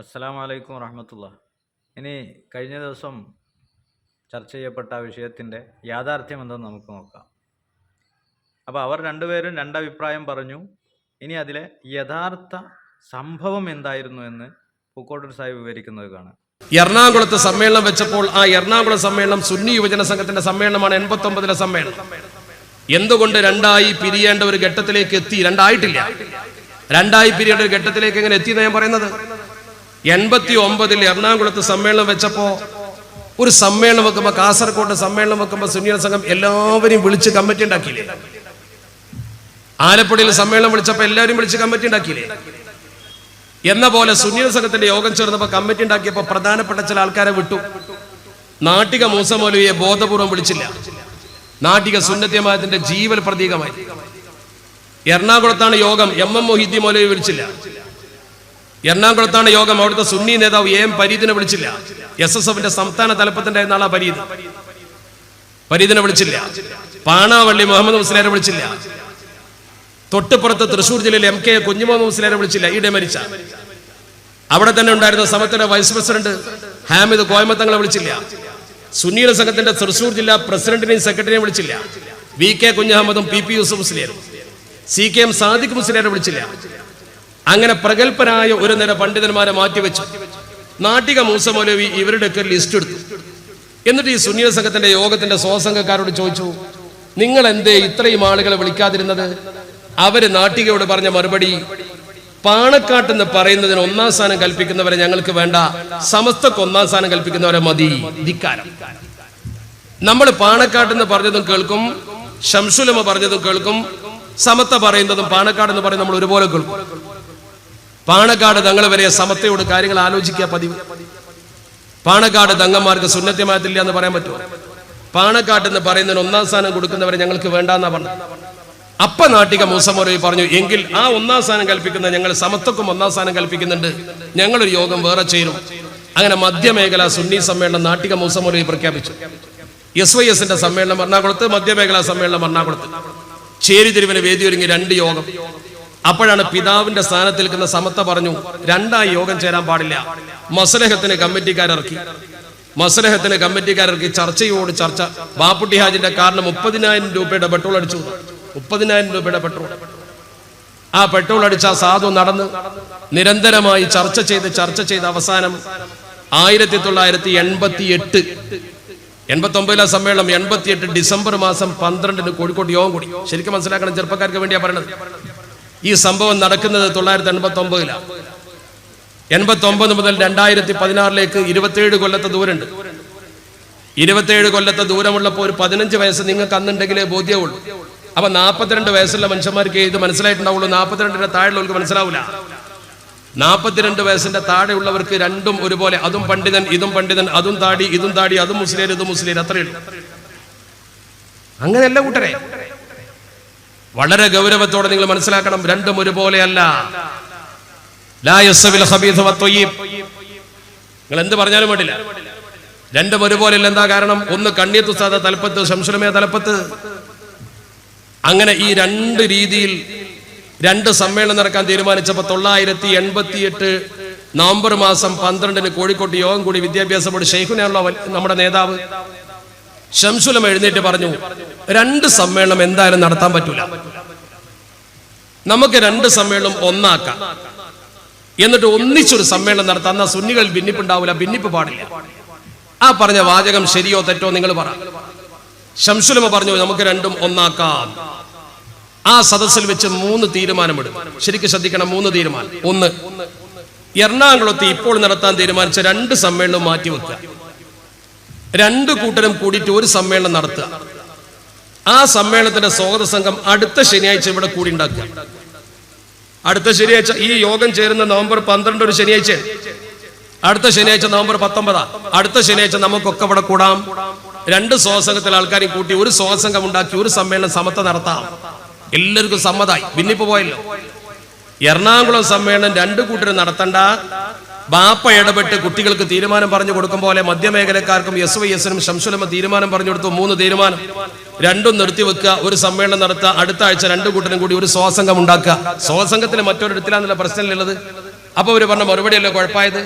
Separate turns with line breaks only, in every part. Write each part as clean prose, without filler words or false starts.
അസ്സലാമു അലൈക്കും വറഹ്മത്തുള്ളാഹി. ഇനി കഴിഞ്ഞ ദിവസം ചർച്ച ചെയ്യപ്പെട്ട വിഷയത്തിൻ്റെ യാഥാർത്ഥ്യം എന്തെന്ന് നമുക്ക് നോക്കാം. അപ്പോൾ അവർ രണ്ടുപേരും രണ്ടഭിപ്രായം പറഞ്ഞു. ഇനി അതിലെ യഥാർത്ഥ സംഭവം എന്തായിരുന്നു എന്ന് പൂക്കോട്ടൂർ സാഹിബ് വിവരിക്കുന്നത് കാണാം.
എറണാകുളത്ത് സമ്മേളനം വെച്ചപ്പോൾ ആ എറണാകുളം സമ്മേളനം സുന്നി യുവജന സംഘത്തിന്റെ സമ്മേളനമാണ്. 89-ലെ സമ്മേളനം. എന്തുകൊണ്ട് രണ്ടായി പിരിയേണ്ട ഒരു ഘട്ടത്തിലേക്ക് എത്തി? രണ്ടായിട്ടില്ല, രണ്ടായി പിരിയേണ്ട ഒരു ഘട്ടത്തിലേക്ക് എങ്ങനെ എത്തിയെന്ന് ഞാൻ പറയുന്നത്. 89-ൽ എറണാകുളത്ത് സമ്മേളനം വെച്ചപ്പോ ഒരു സമ്മേളനം വെക്കുമ്പോ, കാസർകോട്ട് സമ്മേളനം വെക്കുമ്പോ സുന്നി സംഘം എല്ലാവരെയും വിളിച്ച് കമ്മിറ്റി ഉണ്ടാക്കിയില്ലേ? ആലപ്പുഴയിൽ സമ്മേളനം വിളിച്ചപ്പോ എല്ലാവരും വിളിച്ച് കമ്മിറ്റി ഉണ്ടാക്കിയില്ലേ? എന്ന പോലെ സുന്നി സംഘത്തിന്റെ യോഗം ചേർന്നപ്പോ കമ്മിറ്റി ഉണ്ടാക്കിയപ്പോ പ്രധാനപ്പെട്ട ചില ആൾക്കാരെ വിട്ടു. നാട്ടിക മൂസ മൗലവിയെ ബോധപൂർവം വിളിച്ചില്ല. നാട്ടിക സുന്നത്ത് ജമാഅത്തിന്റെ ജീവൽ പ്രതീകമായി. എറണാകുളത്താണ് യോഗം, എം മൊഹീദ്ദീൻ മൗലവി വിളിച്ചില്ല. എറണാകുളത്താണ് യോഗം, അവിടുത്തെ സുന്നി നേതാവ് എം പരീദിനെ വിളിച്ചില്ല. SSFന്റെ സംസ്ഥാന തലപ്പത്തിന്റെ നാളാ പരീദിനെ വിളിച്ചില്ല. പാണാവള്ളി മുഹമ്മദ് മുസ്ലിയാരെ വിളിച്ചില്ല. തൊട്ടുപുറത്ത് തൃശ്ശൂർ ജില്ലയിൽ MK കുഞ്ഞുമുഹമ്മദ് മുസ്ലിയാരെ വിളിച്ചില്ല. ഈടെ മരിച്ച അവിടെ തന്നെ ഉണ്ടായിരുന്ന സമത്തിന്റെ വൈസ് പ്രസിഡന്റ് ഹാമിദ് കോയമ്പത്തങ്ങളെ വിളിച്ചില്ല. സുന്നിയുടെ സംഘത്തിന്റെ തൃശ്ശൂർ ജില്ലാ പ്രസിഡന്റിനെയും സെക്രട്ടറിയെയും വിളിച്ചില്ല. VK കുഞ്ഞഹമ്മദും PP Yusuf മുസ്ലിയാരും CKM Sadiq മുസ്ലിയാരെ വിളിച്ചില്ല. അങ്ങനെ പ്രഗത്ഭരായ ഒരു നിര പണ്ഡിതന്മാരെ മാറ്റിവെച്ചു. നാട്ടിക മൂസ മൗലവി ഇവരുടെയൊക്കെ ലിസ്റ്റ് എടുത്തു. എന്നിട്ട് ഈ സുന്നി സംഘത്തിന്റെ യോഗത്തിന്റെ സ്വസംഘക്കാരോട് ചോദിച്ചു, നിങ്ങൾ എന്തേ ഇത്രയും ആളുകളെ വിളിക്കാതിരുന്നത്? അവര് നാട്ടികയോട് പറഞ്ഞ മറുപടി, പാണക്കാട്ടെന്ന് പറയുന്നതിന് ഒന്നാം സ്ഥാനം കൽപ്പിക്കുന്നവരെ ഞങ്ങൾക്ക് വേണ്ട, സമസ്തക്ക് ഒന്നാം സ്ഥാനം കൽപ്പിക്കുന്നവരെ മതി. ധിക്കാരം. നമ്മൾ പാണക്കാട്ടെന്ന് പറഞ്ഞതും കേൾക്കും, ശംസുലമ പറഞ്ഞതും കേൾക്കും, സമത്ത പറയുന്നതും പാണക്കാട് പറയും നമ്മൾ ഒരുപോലെ കേൾക്കും. പാണക്കാട് തങ്ങൾ വരെ സമത്തയോട് കാര്യങ്ങൾ ആലോചിക്കുക പതിവ്. പാണക്കാട് തങ്ങന്മാർക്ക് സുന്നത്ത് ജമാഅത്തില്ല എന്ന് പറയാൻ പറ്റുമോ? പാണക്കാട് എന്ന് പറയുന്നതിന് ഒന്നാം സ്ഥാനം കൊടുക്കുന്നവരെ ഞങ്ങൾക്ക് വേണ്ടെന്നാ പറഞ്ഞു. അപ്പ നാട്ടിക മൂസ മൗലവി പറഞ്ഞു, എങ്കിൽ ആ ഒന്നാം സ്ഥാനം കൽപ്പിക്കുന്ന ഞങ്ങൾ സമത്വക്കും ഒന്നാം സ്ഥാനം കൽപ്പിക്കുന്നുണ്ട്, ഞങ്ങളൊരു യോഗം വേറെ ചേരും. അങ്ങനെ മധ്യമേഖല സുന്നി സമ്മേളനം നാട്ടിക മൂസ മൗലവി പ്രഖ്യാപിച്ചു. SYSന്റെ സമ്മേളനം എറണാകുളത്ത്, മധ്യമേഖലാ സമ്മേളനം എറണാകുളത്ത്. ചേരിതിരിവിന് വേദി ഒരുങ്ങി 2 യോഗം. അപ്പോഴാണ് പിതാവിന്റെ സ്ഥാനത്ത് നിൽക്കുന്ന സമത്ത പറഞ്ഞു, രണ്ടായി യോഗം ചേരാൻ പാടില്ല. മസ്ലഹത്തിന് കമ്മിറ്റിക്കാരിറക്കി. ചർച്ചയോട് ചർച്ച. ബാപ്പുട്ടി ഹാജിന്റെ കാറിന് 30,000 രൂപയുടെ പെട്രോൾ അടിച്ചു. 30,000 രൂപയുടെ പെട്രോൾ. ആ പെട്രോൾ അടിച്ച സാധു നടന്ന് നിരന്തരമായി ചർച്ച ചെയ്ത് അവസാനം 1988 89-ലെ സമ്മേളനം 88 ഡിസംബർ മാസം 12-ന് കോഴിക്കോട് യോഗം കൂടി. ശരിക്കും മനസ്സിലാക്കണം, ചെറുപ്പക്കാർക്ക് വേണ്ടിയാ പറയണത്. ഈ സംഭവം നടക്കുന്നത് 1989-ലാണ്. 89 മുതൽ 2016-ലേക്ക് 27 കൊല്ലത്തെ ദൂരമുണ്ട്. 27 കൊല്ലത്തെ ദൂരമുള്ളപ്പോൾ ഒരു 15 വയസ്സ് നിങ്ങൾക്ക് അന്നുണ്ടെങ്കിലേ ബോധ്യമുള്ളൂ. അപ്പൊ 42 വയസ്സുള്ള മനുഷ്യന്മാർക്ക് ഇത് മനസ്സിലായിട്ടുണ്ടാവുള്ളൂ. 42-ന്റെ താഴെയുള്ളവർക്ക് മനസ്സിലാവില്ല. 42 വയസ്സിന്റെ താഴെയുള്ളവർക്ക് രണ്ടും ഒരുപോലെ. അതും പണ്ഡിതൻ, ഇതും പണ്ഡിതൻ, അതും താടി, ഇതും താടി, അതും മുസ്ലിം, ഇതും മുസ്ലിം, അത്രയേ ഉള്ളൂ. അങ്ങനെയല്ല കൂട്ടരെ. വളരെ ഗൗരവത്തോടെ നിങ്ങൾ മനസ്സിലാക്കണം, രണ്ടും ഒരുപോലെയല്ല. നിങ്ങൾ എന്ത് പറഞ്ഞാലും വേണ്ടില്ല, രണ്ടും ഒരുപോലെയല്ല. എന്താ കാരണം? ഒന്ന് കണ്ണിയത്ത് ഉസ്താദ തലപ്പത്ത്, ശംസുലമയ തലപ്പത്ത്. അങ്ങനെ ഈ 2 രീതിയിൽ 2 സമ്മേളനം നടക്കാൻ തീരുമാനിച്ചപ്പോൾ 1988 നവംബർ മാസം 12-ന് കോഴിക്കോട്ട് യോഗം കൂടി. വിദ്യാഭ്യാസ ബോർഡ് ഷെയ്ഖുനാണല്ലോ നമ്മുടെ നേതാവ്. ശംസുലമ എഴുന്നേറ്റ് പറഞ്ഞു, 2 സമ്മേളനം എന്തായാലും നടത്താൻ പറ്റൂല, നമുക്ക് 2 സമ്മേളനം ഒന്നാക്കാം, എന്നിട്ട് ഒന്നിച്ചൊരു സമ്മേളനം നടത്താം. എന്നാൽ സുന്നികൾ ഭിന്നിപ്പുണ്ടാവില്ല, ഭിന്നിപ്പ് പാടില്ല. ആ പറഞ്ഞ വാചകം ശരിയോ തെറ്റോ നിങ്ങൾ പറ. ശംസുലമ പറഞ്ഞു, നമുക്ക് 2ഉം ഒന്നാക്കാം. ആ സദസ്സിൽ വെച്ച് 3 തീരുമാനമെടുക്കും. ശരിക്കും ശ്രദ്ധിക്കണം, 3 തീരുമാനം. 1, എറണാകുളത്ത് ഇപ്പോൾ നടത്താൻ തീരുമാനിച്ച 2 സമ്മേളനം മാറ്റിവെക്കുക. 2 കൂട്ടരും കൂടിയിട്ട് ഒരു സമ്മേളനം നടത്തുക. ആ സമ്മേളനത്തിന്റെ സ്വാഗത സംഘം അടുത്ത ശനിയാഴ്ച ഇവിടെ കൂടി ഉണ്ടാക്കുക. അടുത്ത ശനിയാഴ്ച ഈ യോഗം ചേരുന്ന നവംബർ 12 ഒരു ശനിയാഴ്ച. അടുത്ത ശനിയാഴ്ച നവംബർ 19. അടുത്ത ശനിയാഴ്ച നമുക്കൊക്കെ ഇവിടെ കൂടാം. 2 സ്വാസംഘത്തിലെ ആൾക്കാരെയും കൂട്ടി ഒരു സ്വാസംഘം ഉണ്ടാക്കി ഒരു സമ്മേളനം സമത്ത നടത്താം. എല്ലാവർക്കും സമ്മതമായി. ഭിന്നിപ്പ് പോയല്ലോ. എറണാകുളം സമ്മേളനം 2 കൂട്ടരും നടത്തണ്ട, ബാപ്പ ഇടപെട്ട് കുട്ടികൾക്ക് തീരുമാനം പറഞ്ഞു കൊടുക്കും പോലെ മധ്യമേഖലക്കാർക്കും SYSനും ശംസുലമ തീരുമാനം പറഞ്ഞു കൊടുത്തു. 3 തീരുമാനം. 2ഉം നിർത്തിവെക്കുക, ഒരു സമ്മേളനം നടത്തുക. അടുത്ത ആഴ്ച 2 കൂട്ടരും കൂടി ഒരു സ്വാസംഘം ഉണ്ടാക്കുക. സ്വാസംഘത്തിൽ മറ്റൊരിടത്തിലാന്നുള്ള പ്രശ്നമുള്ളത്. അപ്പൊ അവര് പറഞ്ഞ മറുപടിയല്ലേ കുഴപ്പമായത്?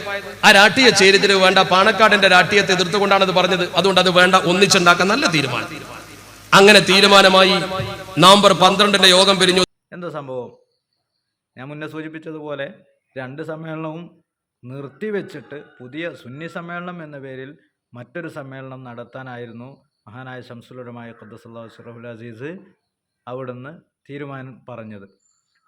ആ രാഷ്ട്രീയ ചേരിതിരിവ് വേണ്ട, പാണക്കാടിന്റെ രാഷ്ട്രീയത്തെ എതിർത്തുകൊണ്ടാണ് അത് പറഞ്ഞത്, അതുകൊണ്ട് അത് വേണ്ട, ഒന്നിച്ചുണ്ടാക്കാൻ നല്ല തീരുമാനം. അങ്ങനെ തീരുമാനമായി. നവംബർ 12 യോഗം പിരിഞ്ഞു.
എന്താ സംഭവം? ഞാൻ മുന്നേ സൂചിപ്പിച്ചതുപോലെ 2 സമ്മേളനവും നിർത്തിവെച്ചിട്ട് പുതിയ സുന്നി സമ്മേളനം എന്ന പേരിൽ മറ്റൊരു സമ്മേളനം നടത്താനായിരുന്നു മഹാനായ ശംസുലുലമായ ഖദ്ദസല്ലാഹു സിറഹുൽ അസീസ് അവിടുന്ന് തീരുമാനം പറഞ്ഞത്.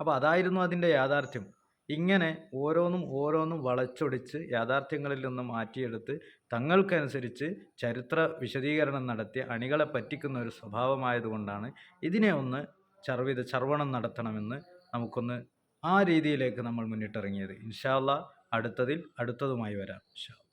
അപ്പോൾ അതായിരുന്നു അതിൻ്റെ യാഥാർത്ഥ്യം. ഇങ്ങനെ ഓരോന്നും വളച്ചൊടിച്ച് യാഥാർത്ഥ്യങ്ങളിൽ നിന്ന് മാറ്റിയെടുത്ത് തങ്ങൾക്കനുസരിച്ച് ചരിത്ര വിശദീകരണം നടത്തിയ അണികളെ പറ്റിക്കുന്ന ഒരു സ്വഭാവമായതുകൊണ്ടാണ് ഇതിനെ ഒന്ന് ചർവണം നടത്തണമെന്ന് നമുക്കൊന്ന് ആ രീതിയിലേക്ക് നമ്മൾ മുന്നിട്ടിറങ്ങിയത്. ഇൻഷാ അല്ലാഹ് അടുത്തതുമായി വരാം. ഇൻഷാ അല്ലാഹ്.